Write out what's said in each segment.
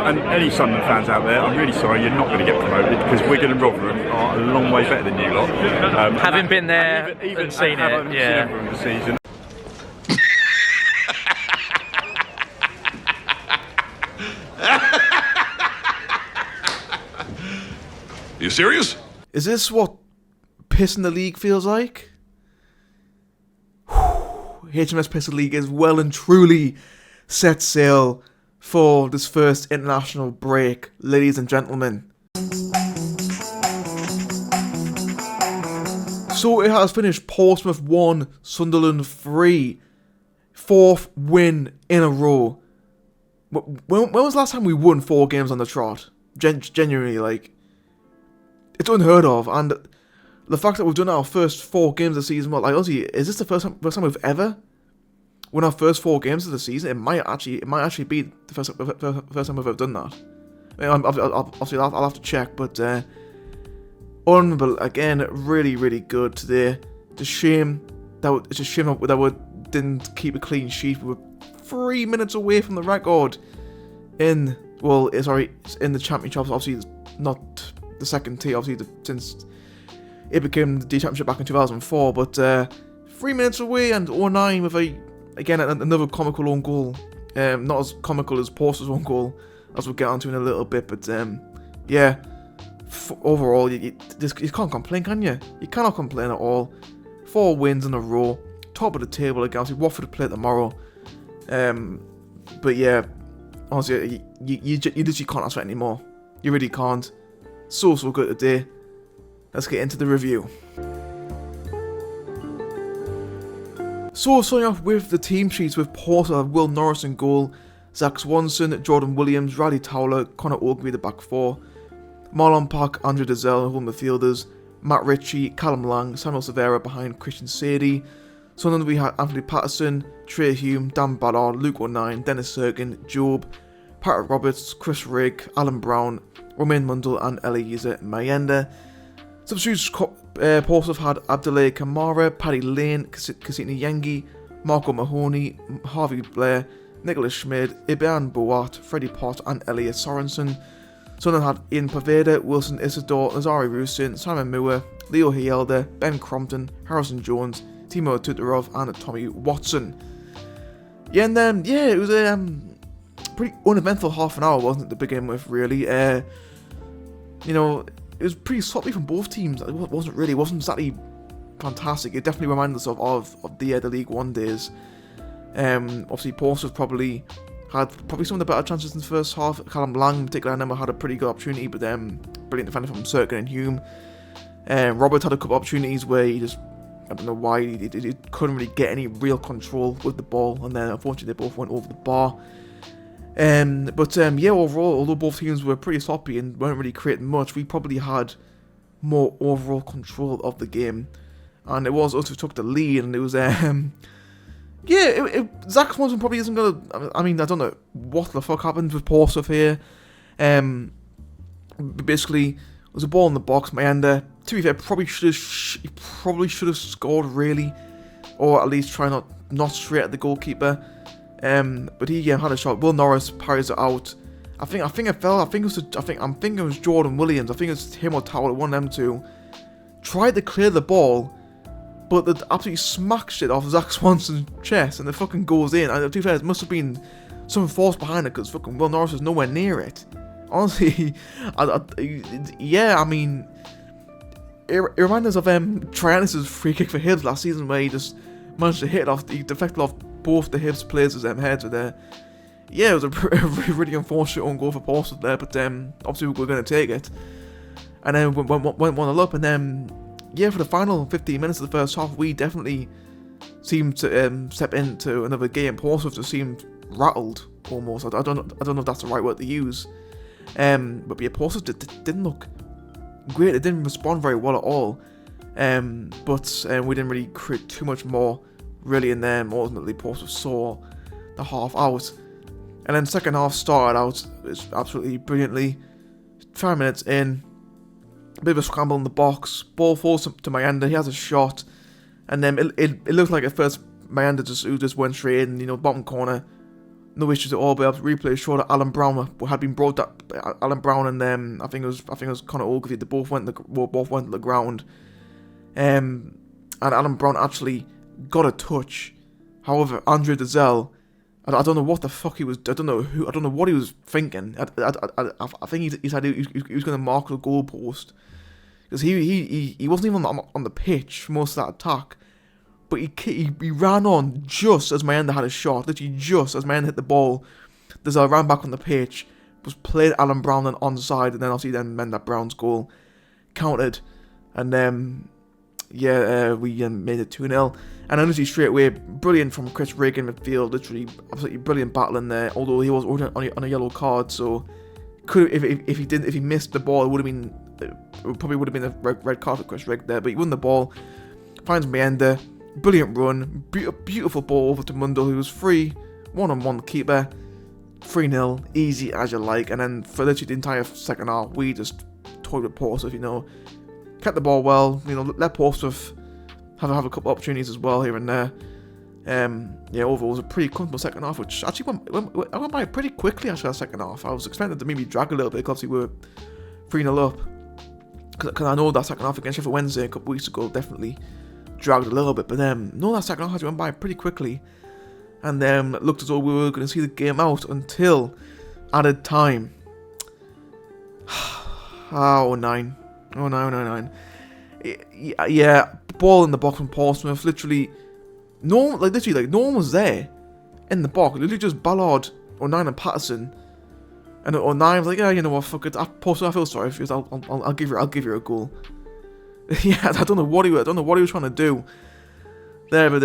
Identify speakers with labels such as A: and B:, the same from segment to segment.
A: and any Sunderland fans out there, I'm really sorry, you're not going to get promoted because Wigan and Rotherham are a long way better than you lot.
B: Having been there and seen it, yeah.
A: Seen the season.
C: You serious?
D: Is this what piss in the league feels like? HMS Piss in the League is well and truly set sail for this first international break, ladies and gentlemen. So it has finished Portsmouth 1, Sunderland 3. 4th win in a row. When was the last time we won 4 games on the trot? Genuinely, like, it's unheard of. And the fact that we've done our first 4 games of the season, well, like, honestly, is this the first time we've ever won our first 4 games of the season? It might actually be the first time we've ever done that. I mean, obviously, I'll have to check, but again, really, really good today. It's a shame that we didn't keep a clean sheet. We were 3 minutes away from the record in the championship. Obviously, it's not the second tier, obviously, since it became the championship back in 2004. But 3 minutes away, and 09 with another comical own goal. Not as comical as Porter's own goal, as we'll get onto in a little bit. But yeah, overall, you can't complain, can you? You cannot complain at all. 4 wins in a row, top of the table again. Obviously, Watford play tomorrow. But yeah, honestly, you literally can't ask for any more. You really can't. So good today. Let's get into the review. So starting off with the team sheets with Porter, Will Norris in goal, Zak Swanson, Jordan Williams, Riley Towler, Connor Ogilvie the back 4, Marlon Park, Andrew Dazelle home midfielders, Matt Ritchie, Callum Lang, Samuel Severa behind Christian Sadie. Sunderland we had Anthony Patterson, Trey Hume, Dan Ballard, Luke O'Nien, Dennis Serkin, Job, Patrick Roberts, Chris Rigg, Alan Browne, Romaine Mundle and Eliezer Mayenda. Substitutes Portsmouth had Abdoulaye Kamara, Paddy Lane, Cassini Yengi, Marco Mahoney, Harvey Blair, Nicholas Schmid, Iban Boat, Freddie Pott and Elliot Sorensen. Sunderland had Ian Paveda, Wilson Isidore, Nazari Rusin, Simon Muir, Leo Hielder, Ben Crompton, Harrison Jones, Timo Tutorov and Tommy Watson. Yeah, and then, yeah, it was a pretty uneventful half an hour, wasn't it, to begin with, really. You know, it was pretty sloppy from both teams. It wasn't exactly fantastic. It definitely reminded us of the League One days. Obviously, Portsmouth probably had some of the better chances in the first half. Callum Lang, in particular, I remember had a pretty good opportunity, but brilliant defender from Serkin and Hume. Robert had a couple of opportunities where he just, I don't know why, he couldn't really get any real control with the ball, and then unfortunately they both went over the bar. Yeah, overall, although both teams were pretty sloppy and weren't really creating much, we probably had more overall control of the game. And it was us who took the lead, and it was, Zak Swanson probably isn't going to, I mean, I don't know what the fuck happened with Portsmouth here. Basically, there was a ball in the box, Mayenda, to be fair, probably should have scored, really, or at least try not straight at the goalkeeper. But he had a shot. Will Norris parries it out. I'm thinking it was Jordan Williams. I think it was him or Towler, one of them two. Tried to clear the ball, but they absolutely smacked it off Zak Swanson's chest, and it fucking goes in. And to be fair, it must have been some force behind it, because fucking Will Norris was nowhere near it. Honestly, I mean, it reminds us of Trianis' free kick for Hibs last season, where he just managed to hit it off, he deflected off both the Hibs players' heads with there. Yeah, it was a really unfortunate own goal for Portsmouth there, but obviously we were going to take it. And then went 1-0 up, and then, yeah, for the final 15 minutes of the first half, we definitely seemed to step into another game. Portsmouth just seemed rattled, almost. I don't know if that's the right word to use. But yeah, Portsmouth didn't look great. It didn't respond very well at all. But we didn't really create too much more, really, in them. Ultimately, Portsmouth saw the half out. And then second half started out absolutely brilliantly. 5 minutes in, a bit of a scramble in the box. Ball falls to Mayenda. He has a shot, and then it looked like at first Mayenda just went straight in. You know, bottom corner. no issues at all. But replay showed that Alan Browne had been brought up. Alan Browne and I think it was Conor Ogilvie. They both went to the ground. And Alan Browne actually got a touch. However, Andre Dazelle, I don't know what the fuck he was. I don't know what he was thinking. I think he said he was going to mark the goalpost, because he wasn't even on the pitch for most of that attack. But he ran on just as Mayenda had a shot. Literally just as Mayenda hit the ball, Dazelle ran back on the pitch, was played Alan Browne then onside, and then obviously meant that Browne's goal counted, and we made it 2-0. And honestly, straight away, brilliant from Chris Rigg in midfield. Literally, absolutely brilliant battling there. Although he was on a yellow card, so if he missed the ball, it probably would have been a red card for Chris Rigg there. But he won the ball, finds Mayenda, brilliant run, beautiful ball over to Mundle, who was free, 1-on-1 the keeper, 3-0, easy as you like. And then for literally the entire second half, we just toyed with Portsmouth. Kept the ball well. Let Portsmouth have a couple of opportunities as well here and there. Overall it was a pretty comfortable second half, which actually went by pretty quickly. Actually, that second half, I was expecting to maybe drag a little bit because we were 3-0 up. Because I know that second half against Sheffield Wednesday a couple of weeks ago definitely dragged a little bit, but no, that second half actually went by pretty quickly, and it looked as though we were going to see the game out until added time. 9. Yeah, ball in the box from Portsmouth. No one was there in the box. Literally just Ballard, O'Nien and Patterson. And O'Nien was like, yeah, you know what, fuck it. Portsmouth, I feel sorry for you. I'll give you a goal. Yeah, I don't know what he was trying to do there, but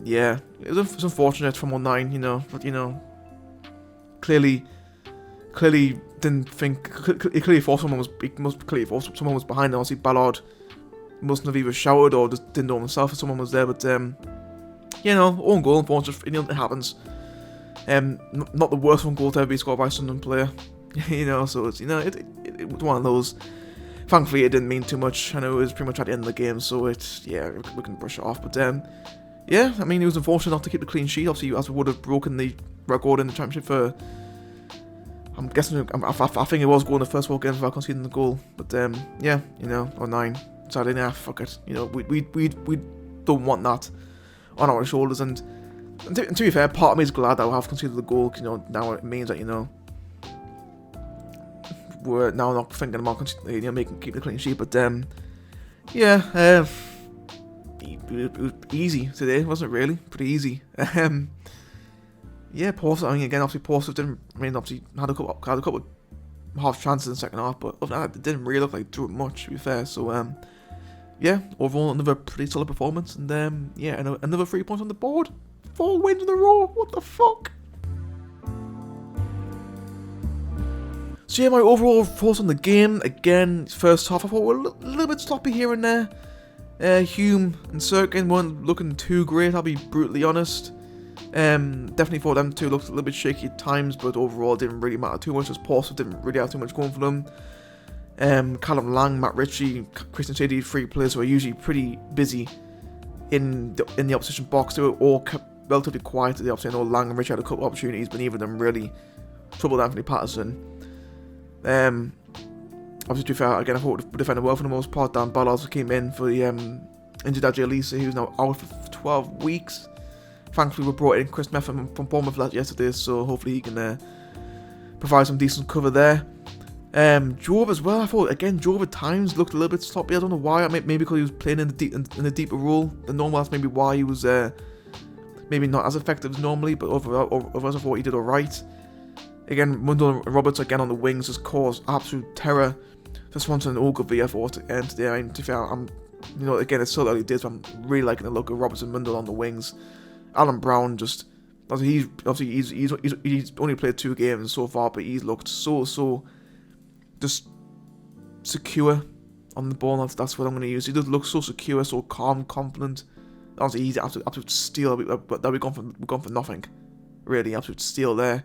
D: yeah, it was unfortunate from O'Nien, but clearly didn't think. He clearly thought someone was behind him. Obviously, Ballard mustn't have either shouted or just didn't know himself if someone was there. But own goal, unfortunately, it happens. Not the worst one goal to ever be scored by a Sunderland player. So it's it was one of those. Thankfully, it didn't mean too much. I know it was pretty much at the end of the game, so we can brush it off. But it was unfortunate not to keep the clean sheet. Obviously, as we would have broken the record in the championship for. I'm guessing. I think it was going the first 4 games without conceding the goal. But 9. Sadly, fuck it. We don't want that on our shoulders. And to be fair, part of me is glad that we have conceded the goal. Now it means that we're now not thinking about keep the clean sheet. But it was easy today, wasn't it? Really, pretty easy. Portsmouth. Obviously Portsmouth didn't. Obviously had a couple of half chances in the second half, but other than that, it didn't really look like doing much, to be fair. So overall another pretty solid performance, and another 3 points on the board. 4 wins in a row. What the fuck? So my overall thoughts on the game. Again, first half I thought we were a little bit sloppy here and there. Hume and Sirkin weren't looking too great, I'll be brutally honest. Definitely thought them two looked a little bit shaky at times, but overall it didn't really matter too much, as Portsmouth didn't really have too much going for them. Callum Lang, Matt Ritchie, Christian Sadie, 3 players who are usually pretty busy in the opposition box. They were all kept relatively quiet at the opposite. I know Lang and Ritchie had a couple of opportunities, but neither of them really troubled Anthony Patterson. Obviously, to be fair, again, I thought we defended well for the most part. Dan Ballard also came in for the injured Ajay Lisa, who's now out for 12 weeks. Thankfully, we brought in Chris Meffin from Bournemouth yesterday, so hopefully he can provide some decent cover there. Jove as well, I thought, again, Jove at times looked a little bit sloppy. I don't know why. Maybe because he was playing in a deeper role than normal. That's maybe why he was maybe not as effective as normally, but overall I thought he did alright. Again, Mundle and Roberts again on the wings just caused absolute terror for Swanson and Ogilvie, I thought, and today. To be fair, again, it's still early days, but I'm really liking the look of Roberts and Mundle on the wings. Alan Browne just, he's only played 2 games so far, but he's looked so just secure on the ball. That's what I'm going to use. He does look so secure, so calm, confident. Honestly, he's absolute steal. That we've gone for nothing, really. Absolute steal there.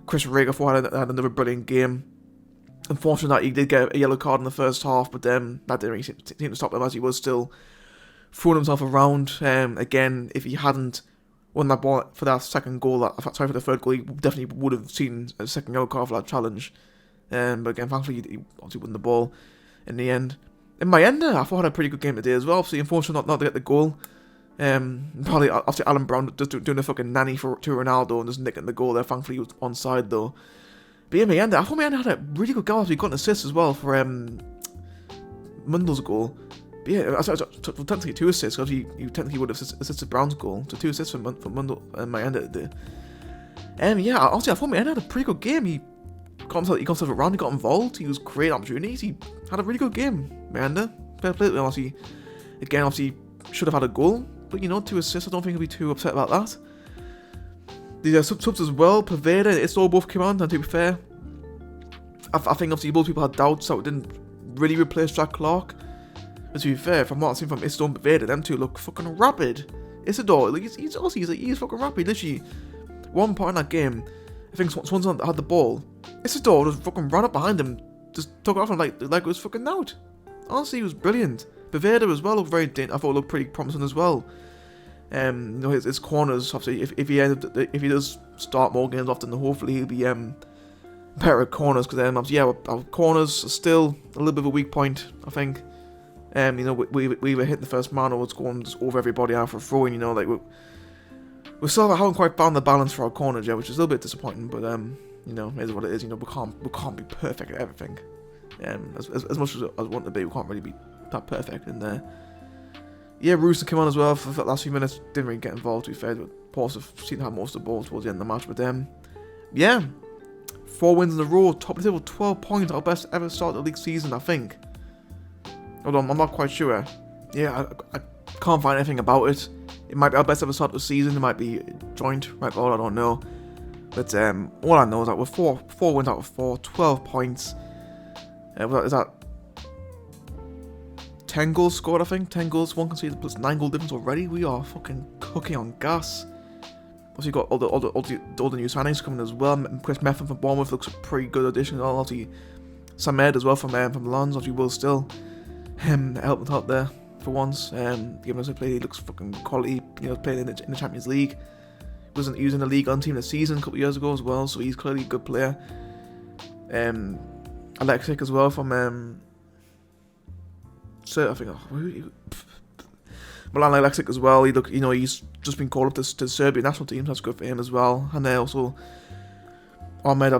D: Chris Rigg, I thought, had another brilliant game. Unfortunately, that he did get a yellow card in the first half, but that didn't really seem to stop him, as he was still throwing himself around. Again, if he hadn't won that ball for that second goal. For the third goal, he definitely would have seen a second yellow card for that challenge. But again, thankfully, he obviously won the ball in the end. And Mayenda, I thought had a pretty good game today as well. Obviously, unfortunately, not to get the goal. Probably, obviously, Alan Browne just doing a fucking nanny to Ronaldo and just nicking the goal there. Thankfully, he was onside though. But yeah, Mayenda, I thought Mayenda had a really good goal. He got an assist as well for Mundle's goal. But yeah, technically 2 assists, because he technically would have assisted Browne's goal. So 2 assists for Mundle and Mayenda today. Yeah, honestly, I thought Mayenda had a pretty good game. He got himself around, he got involved, he was creating opportunities, he had a really good game, Mayenda. Fair play to him, obviously. Again, obviously, should have had a goal, but 2 assists, I don't think he'll be too upset about that. The subs as well, Paveda and Isto both came on, and to be fair, I think obviously both people had doubts that we didn't really replace Jack Clark. But to be fair, from what I've seen from Isto and Paveda, them two look fucking rapid. Isidore, like, he's fucking rapid. Literally, one point in that game, I think Swanson had the ball. Isidore just fucking ran up behind him, just took it off him like it was fucking out. Honestly, he was brilliant. Paveda as well looked I thought looked pretty promising as well. His corners, obviously, if he does start more games often, hopefully he'll be better at corners, because obviously, yeah, our corners are still a little bit of a weak point, I think. We were hitting the first man, or it's going just over everybody after a throw, and like we still haven't quite found the balance for our corners yet, which is a little bit disappointing. But it is what it is. We can't be perfect at everything. As much as I want to be, we can't really be that perfect in there. Yeah, Rooster came on as well for the last few minutes. Didn't really get involved, to be fair. But Portsmouth seemed to have most of the ball towards the end of the match. But yeah, 4 wins in a row, top of the table, 12 points, our best ever start of the league season, I think. Hold on, I'm not quite sure. Yeah, I can't find anything about it. It might be our best ever start of the season. It might be joint record, I don't know. But all I know is that we're 4 wins out of 4, 12 points. Is that 10 goals scored, I think? 10 goals, 1 conceded, plus 9 goal difference already. We are fucking cooking on gas. Also, you've got all the new signings coming as well. Chris Meffin from Bournemouth looks a pretty good addition. Obviously, Samed as well from Lons. Obviously, Will still helping out there for once. Given us a play, he looks fucking quality. Playing in the Champions League. Wasn't using the league on team this season a couple of years ago as well, so he's clearly a good player. Alexic as well from I think Milan Alexic as well. He's just been called up to the Serbian national team. So that's good for him as well. And then also Ahmed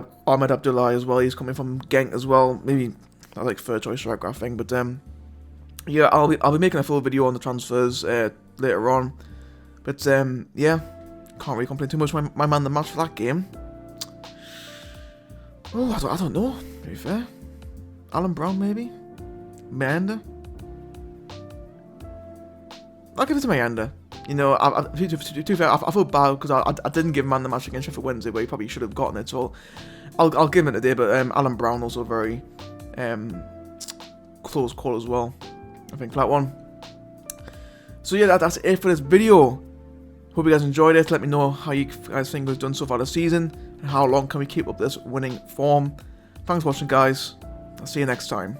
D: Abdullah as well. He's coming from Genk as well. Maybe I like third choice striker, I think. But yeah, I'll be making a full video on the transfers later on. But yeah, can't really complain too much. My man the match for that game. Oh, I don't know. To be fair, Alan Browne maybe. Mayenda. I'll give it to Mayenda. To be fair, I feel bad because I didn't give man the match against Sheffield Wednesday, where he probably should have gotten it. So I'll give him it today. But Alan Browne also very close call as well, I think, for that one. So yeah, that's it for this video. Hope you guys enjoyed it. Let me know how you guys think we've done so far this season, and how long can we keep up this winning form. Thanks for watching, guys. I'll see you next time.